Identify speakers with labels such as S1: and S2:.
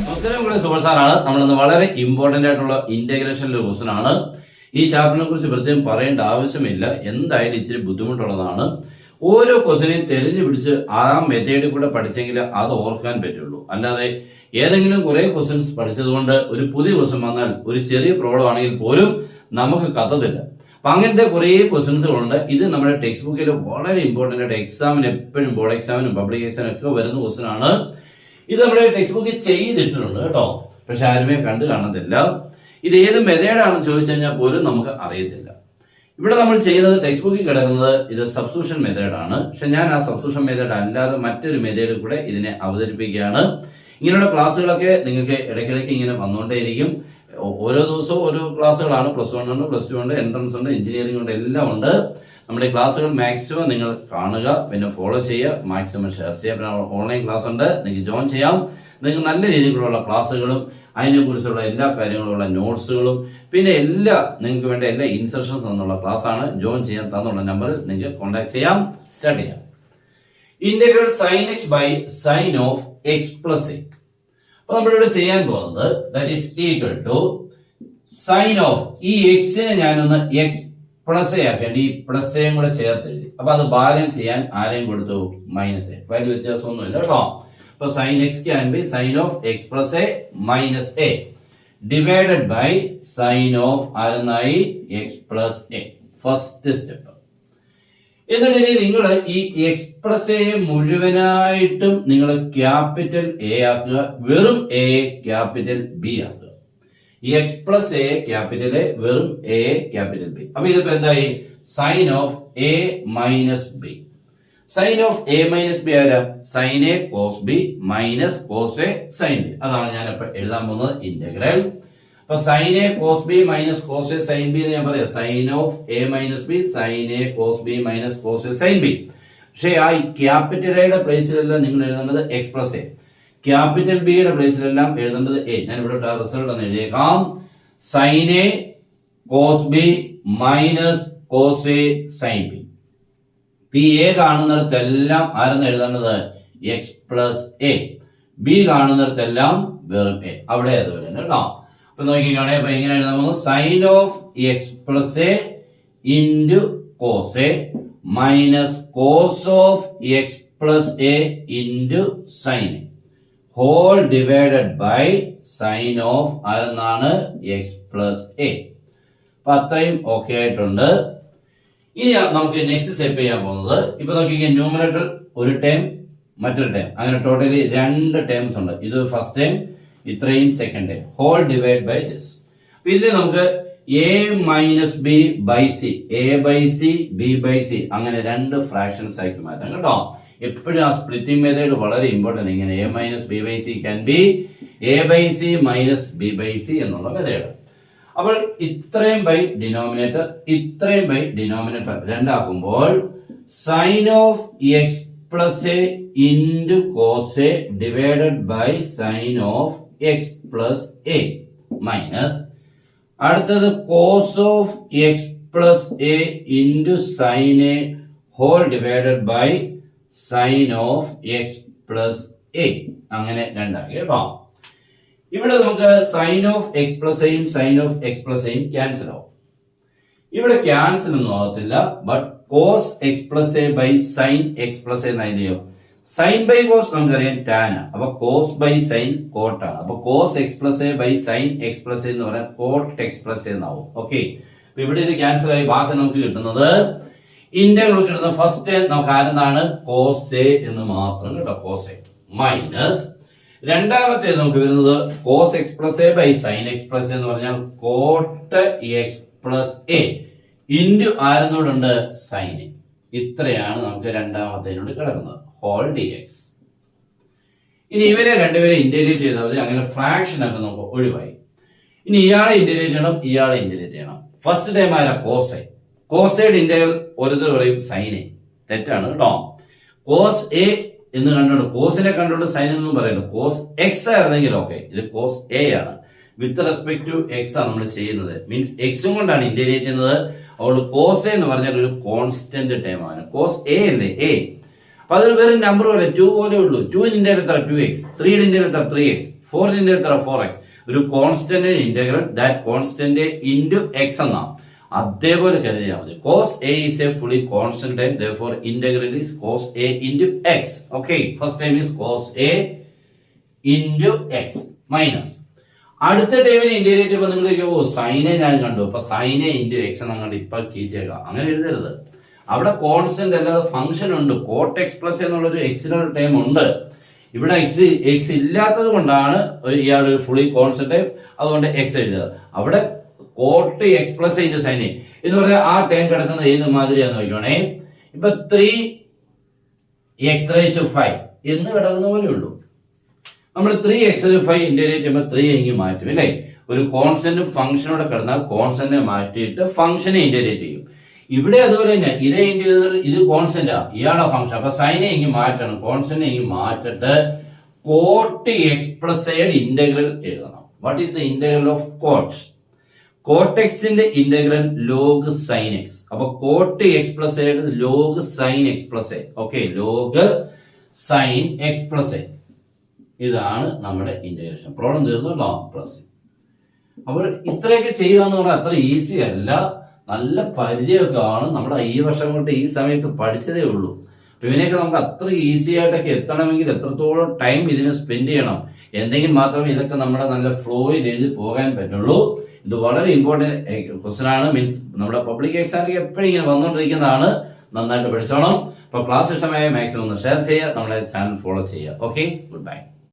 S1: നമസ്കാരം, ഇവിടെ സൂപ്പർ സാറാണ്. നമ്മളിന്ന് വളരെ ഇമ്പോർട്ടന്റ് ആയിട്ടുള്ള ഇന്റഗ്രേഷനിലെ ക്വസ്റ്റൻ ആണ്. ഈ ചാപ്റ്ററിനെ കുറിച്ച് പ്രത്യേകം പറയേണ്ട ആവശ്യമില്ല, എന്തായാലും ഇച്ചിരി ബുദ്ധിമുട്ടുള്ളതാണ്. ഓരോ ക്വസ്റ്റനെയും തെരഞ്ഞു പിടിച്ച് ആ മെത്തേഡിൽ കൂടെ പഠിച്ചെങ്കിൽ അത് ഓർക്കാൻ പറ്റുള്ളൂ. അല്ലാതെ ഏതെങ്കിലും കുറെ ക്വസ്റ്റൻസ് പഠിച്ചതുകൊണ്ട് ഒരു പുതിയ ക്വസ്റ്റൻ വന്നാൽ ഒരു ചെറിയ പ്രോബ്ലം ആണെങ്കിൽ പോലും നമുക്ക് കത്തത്തില്ല. അപ്പൊ അങ്ങനത്തെ കുറെ ക്വസ്റ്റൻസുകളുണ്ട്. ഇത് നമ്മുടെ ടെക്സ്റ്റ് ബുക്കിൽ വളരെ ഇമ്പോർട്ടന്റ് ആയിട്ട് എക്സാമിന് എപ്പോഴും ബോർഡ് എക്സാമിനും പബ്ലിക് എക്സാമിനും ഒക്കെ വരുന്ന ക്വസ്റ്റൻ ആണ്. ഇത് നമ്മുടെ ടെക്സ്റ്റ് ബുക്കിൽ ചെയ്തിട്ടുണ്ട് കേട്ടോ, പക്ഷെ ആരുമേ കണ്ടു കാണത്തില്ല. ഇത് ഏത് മെത്തേഡാണെന്ന് ചോദിച്ചു കഴിഞ്ഞാൽ പോലും നമുക്ക് അറിയത്തില്ല. ഇവിടെ നമ്മൾ ചെയ്യുന്നത് ടെക്സ്റ്റ് ബുക്കിൽ കിടക്കുന്നത് ഇത് സബ്സ്റ്റിറ്റ്യൂഷൻ മെത്തേഡാണ്. പക്ഷെ ഞാൻ ആ സബ്സ്റ്റിറ്റ്യൂഷൻ മെത്തേഡ് അല്ലാതെ മറ്റൊരു മെത്തേഡിൽ കൂടെ ഇതിനെ അവതരിപ്പിക്കുകയാണ്. ഇങ്ങനെയുള്ള ക്ലാസ്സുകളൊക്കെ നിങ്ങൾക്ക് ഇടയ്ക്കിടയ്ക്ക് ഇങ്ങനെ വന്നുകൊണ്ടേയിരിക്കും. ഓരോ ദിവസവും ഓരോ ക്ലാസ്സുകളാണ്. പ്ലസ് 1 ഉണ്ട്, പ്ലസ് 2 ഉണ്ട്, എൻട്രൻസ് ഉണ്ട്, എഞ്ചിനീയറിംഗ് ഉണ്ട്, എല്ലാം ഉണ്ട്. നമ്മുടെ ക്ലാസ്സുകൾ മാക്സിമം നിങ്ങൾ കാണുക, പിന്നെ ഫോളോ ചെയ്യുക, മാക്സിമം ഷെയർ ചെയ്യുക. പിന്നെ ഓൺലൈൻ ക്ലാസ് ഉണ്ട്, നിങ്ങൾക്ക് ജോയിൻ ചെയ്യാം. നിങ്ങൾക്ക് നല്ല രീതിയിലുള്ള ക്ലാസ്സുകളും അതിനെക്കുറിച്ചുള്ള എല്ലാ കാര്യങ്ങളുള്ള നോട്ട്സുകളും പിന്നെ നിങ്ങൾക്ക് വേണ്ട എല്ലാ ഇൻസ്ട്രക്ഷൻസ് എന്നുള്ള ക്ലാസ്സാണ്. ജോയിൻ ചെയ്യാൻ തന്നുള്ള നമ്പറിൽ നിങ്ങൾക്ക് കോൺടാക്ട് ചെയ്യാം. സ്റ്റാർട്ട് ചെയ്യാം. Integral sine x by sine of x plus a. അപ്പൊ നമ്മളിവിടെ ചെയ്യാൻ പോകുന്നത് that is equal to sine of ഈ എക്സിനെ ഞാനൊന്ന് എക്സ് പ്ലസ് എ ആക്കേണ്ടി ഈ പ്ലസ് എയും കൂടെ ചേർത്ത് എഴുതി. അപ്പൊ അത് ബാലൻസ് ചെയ്യാൻ ആരെയും കൊടുത്തു? Minus a. വലിയ വ്യത്യാസമൊന്നുമില്ല കേട്ടോ. അപ്പൊ sine x can be sine of x plus a minus a divided by sine of ആരെന്നായി x plus a. First step. എന്നിട്ട് നിങ്ങൾ ഈ എക്സ് പ്ലസ് എ മുഴുവനായിട്ടും നിങ്ങൾ ക്യാപിറ്റൽ എ ആക്കുക, വെറും എ ക്യാപിറ്റൽ ബി ആക്കുക. ഈ x plus a capital a, വെറും എ ക്യാപിറ്റൽ ബി. അപ്പൊ ഇതിപ്പോ എന്തായി? Sine of a minus b. Sine of a minus b ആരാ? Sine a cos b minus cos a sine b. അതാണ് ഞാൻ ഇപ്പൊ എഴുതാൻ പോകുന്നത് ഇന്റഗ്രൽ. അപ്പൊ sine a cos b minus cos a sine b എന്ന് ഞാൻ പറയാം. Sine of a minus b sine a cos b minus cos a sine b. പക്ഷേ ആ ക്യാപിറ്റൽ എയുടെ പ്ലേസിലെല്ലാം നിങ്ങൾ എഴുതേണ്ടത് എക്സ് പ്ലസ് എ, ക്യാപിറ്റൽ ബിയുടെ പ്ലേസിലെല്ലാം എഴുതേണ്ടത് എ. ഞാൻ ഇവിടെ റിസൾട്ട് എന്ന് എഴുതിയേക്കാം. Sine a cos b minus cos a sine b. പി എ കാണുന്നിടത്തെല്ലാം ആരെന്ന് എഴുതേണ്ടത്? X plus a. ബി കാണുന്നിടത്തെല്ലാം വെറും എ. അവിടെ അതുപോലെ തന്നെ കേട്ടോ. അപ്പൊ നോക്കിക്കാണെ. അപ്പൊ എങ്ങനെ എഴുതാൻ പോകുന്നത്? Sine of x plus a into cos a minus cos of x plus a into sine a whole divided by sine of ആരെന്നാണ്? X plus a. അപ്പൊ അത്രയും ഓക്കെ ആയിട്ടുണ്ട്. ഇനി നമുക്ക് നെക്സ്റ്റ് സ്റ്റെപ്പ് ചെയ്യാൻ പോകുന്നത്, ഇപ്പൊ നോക്കിക്കാൻ ന്യൂമറേറ്റർ ഒരു ടേം മറ്റൊരു ടേം, അങ്ങനെ ടോട്ടലി 2 ടേംസ് ഉണ്ട്. ഇത് ഫസ്റ്റ് ടേം, ഇത്രയും second term, whole divide by this. അപ്പൊ ഇതിൽ നമുക്ക് a minus b by c, a by c b by c, അങ്ങനെ 2 ഫ്രാക്ഷൻസ് ആക്കി മാറ്റാം കേട്ടോ. എപ്പോഴും ആ സ്പ്ലിറ്റിംഗ് മെത്തേഡ് വളരെ ഇമ്പോർട്ടന്റ്. ഇങ്ങനെ a minus b by c can be a by c minus b by c എന്നുള്ള മെത്തേഡ്. അപ്പോൾ ഇത്രയും ബൈ ഡിനോമിനേറ്റർ, ഇത്രയും ബൈ ഡിനോമിനേറ്റർ രണ്ടാക്കുമ്പോൾ sine of x plus a into cos a divided by sine of x plus a minus അടുത്തത് cos of x plus a into sine a whole divided by sine of x plus a. അങ്ങനെ രണ്ടാക്കി കേട്ടോ. ഇവിടെ നമുക്ക് sine of x plus എയും sine of x plus എയും cancel ആവും. ഇവിടെ ക്യാൻസൽ ഒന്നും ആവത്തില്ല. But cos x plus a by sine x plus A എന്നായില്ലയോ? Sine by cos നമുക്കറിയാം ടാൻ. അപ്പൊ കോസ് ബൈ സൈൻ കോട്ടാണ്. അപ്പൊ cos x plus a by sine x plus a എന്ന് പറയാൻ കോട്ട് എക്സ് പ്ലസ് എ എന്നാവും. Okay. അപ്പൊ ഇവിടെ ഇത് ക്യാൻസൽ ആയി. ബാക്കി നമുക്ക് കിട്ടുന്നത് ഇന്റഗ്രൽ കിട്ടുന്ന ഫസ്റ്റ് നമുക്ക് ആരെന്നാണ്? കോസ് എ എന്ന് മാത്രം കേട്ടോ. കോസ് എ മൈനസ് രണ്ടാമത്തെ നമുക്ക് വരുന്നത് cos x plus a by sine x plus എന്ന് പറഞ്ഞാൽ cot x plus a into ആരെന്നോടുണ്ട്? Sine a. ഇത്രയാണ് നമുക്ക് രണ്ടാമത്തേനോട് കിടക്കുന്നത്, ഹോൾ ഡി എക്സ്. ഇനി ഇവരെ രണ്ടുപേരെ ഇന്റഗ്രേറ്റ് ചെയ്താൽ മതി. അങ്ങനെ ഫ്രാക്ഷൻ ഒക്കെ നമുക്ക് ഒഴിവായി. ഇനി ഇയാളെ ഇന്റഗ്രേറ്റ് ചെയ്യണം, ഇയാളെ ഇന്റഗ്രേറ്റ് ചെയ്യണം. ഫസ്റ്റ് ടൈം ആരാ? Cos a. കോസ് എയുടെ ഇന്റഗ്രൽ ഓരോരുത്തർ പറയും സൈൻ എ. തെറ്റാണ് കേട്ടോ. കോസ് എ എന്ന് കണ്ടോണ്ട് കോസിനെ കണ്ടോണ്ട് സൈൻ എന്നും പറയുന്നത്. കോസ് എക്സ് ആയിരുന്നെങ്കിൽ ഓക്കെ. ഇത് കോസ് എ ആണ്. വിത്ത് റെസ്പെക്ട് ടു എക്സ് ആണ് നമ്മൾ ചെയ്യുന്നത്. മീൻസ് എക്സും കൊണ്ടാണ് ഇന്റഗ്രേറ്റ് ചെയ്യുന്നത്. അതുകൊണ്ട് കോസ് എ എന്ന് പറഞ്ഞാൽ ഒരു കോൺസ്റ്റന്റ് ടേം ആണ്. കോസ് എ അല്ലേ? എ. അപ്പൊ അതൊരു വെറും നമ്പർ പോലെ 2 പോലെ ഉള്ളൂ. 2 ഇന്റഗ്രൽ എത്ര 2x, 3 ഇന്റഗ്രൽ എത്ര 3x, 4 ഇന്റഗ്രൽ എത്ര 4x. ഒരു constant integral that constant into X എന്നാ അതേപോലെ കരുതിയാൽ മതി. cos a is a fully constant time, therefore integral is cos a into x. Okay, first time is cos a into x minus. അടുത്ത ടൈമിന് integrate ചെയ്യുമ്പോൾ നിങ്ങൾ സൈനെ ഞാൻ കണ്ടു, അപ്പൊ സൈനെ ഇൻറ്റു എക്സ് എന്നങ്ങോട്ട് ഇപ്പൊ കീച്ചേക്കാം. അങ്ങനെ എഴുതരുത്. അവിടെ കോൺസ്റ്റന്റ് അല്ലാതെ ഫംഗ്ഷൻ ഉണ്ട്. കോട്ട് എക്സ് പ്ലസ് എന്നുള്ളൊരു എക്സിനൊരു ടൈം ഉണ്ട്. ഇവിടെ എക്സ് ഇല്ലാത്തത് കൊണ്ടാണ് ഇയാൾ ഫുള്ളി കോൺസ്റ്റന്റ് ടൈം, അതുകൊണ്ട് എക്സ് എഴുതുക. അവിടെ coat x plus into sine A എന്ന് പറഞ്ഞാൽ ആ ടൈം കിടക്കുന്നത് ഏത് മാതിരിയാന്ന് നോക്കണേ. ഇപ്പൊ 3x⁵ എന്ന് കിടക്കുന്ന പോലെ ഉള്ളൂ. നമ്മൾ 3x⁵ ഇന്റഗ്രേറ്റ് ചെയ്യുമ്പോൾ 3 എങ്കിൽ മാറ്റും അല്ലേ. ഒരു കോൺസ്റ്റന്റ് ഫംഗ്ഷനോടെ കിടന്നാൽ കോൺസ്റ്റന്റിനെ മാറ്റിയിട്ട് ഫംഗ്ഷനെ ഇന്റഗ്രേറ്റ് ചെയ്യും. ഇവിടെ അതുപോലെ തന്നെ ഇതേ ഇന്റഗ്രൽ ഇത് കോൺസ്റ്റന്റാ, ഇയാളുടെ ഫംഗ്ഷൻ. അപ്പൊ സൈനെ എങ്കിൽ മാറ്റണം, കോൺസ്റ്റന്റ് എങ്കിൽ മാറ്റിട്ട് കോട്ട് എക്സ് പ്ലസ് എയുടെ ഇന്റഗ്രൽ എഴുതണം. What is the integral of cot? Cot എക്സിന്റെ ഇന്റഗ്രൽ ലോഗ് സൈൻ എക്സ്. അപ്പൊ കോട്ട് എക്സ് പ്ലസ് എയുടെ log sine x plus a. Okay, log sine x plus a. ഇതാണ് നമ്മുടെ ഇന്റഗ്രേഷൻ. പ്രോബ്ലം തീർന്നു. Log plus. അപ്പോൾ ഇത്രയൊക്കെ ചെയ്യുക എന്ന് പറഞ്ഞാൽ അത്ര ഈസി അല്ല. നല്ല പരിചയമൊക്കെ ആണ്. നമ്മുടെ ഈ വർഷം കൊണ്ട് ഈ സമയത്ത് പഠിച്ചതേ ഉള്ളൂ. അപ്പൊ ഇതിനൊക്കെ നമുക്ക് അത്ര ഈസി ആയിട്ടൊക്കെ എത്തണമെങ്കിൽ എത്രത്തോളം ടൈം ഇതിന് സ്പെൻഡ് ചെയ്യണം എന്തെങ്കിലും മാത്രമേ ഇതൊക്കെ നമ്മുടെ നല്ല ഫ്ലോയിൽ എഴുതി പോകാൻ പറ്റുള്ളൂ. ഇത് വളരെ ഇമ്പോർട്ടന്റ് ക്വസ്റ്റൻ ആണ്. മീൻസ് നമ്മുടെ പബ്ലിക് എക്സാമിലേക്ക് എപ്പോഴും ഇങ്ങനെ വന്നുകൊണ്ടിരിക്കുന്നതാണ്. നന്നായിട്ട് പഠിച്ചോണം. അപ്പൊ ക്ലാസ് ഇഷ്ടമായ മാക്സിമം ഒന്ന് ഷെയർ ചെയ്യുക, നമ്മുടെ ചാനൽ ഫോളോ ചെയ്യുക. Okay, good bye.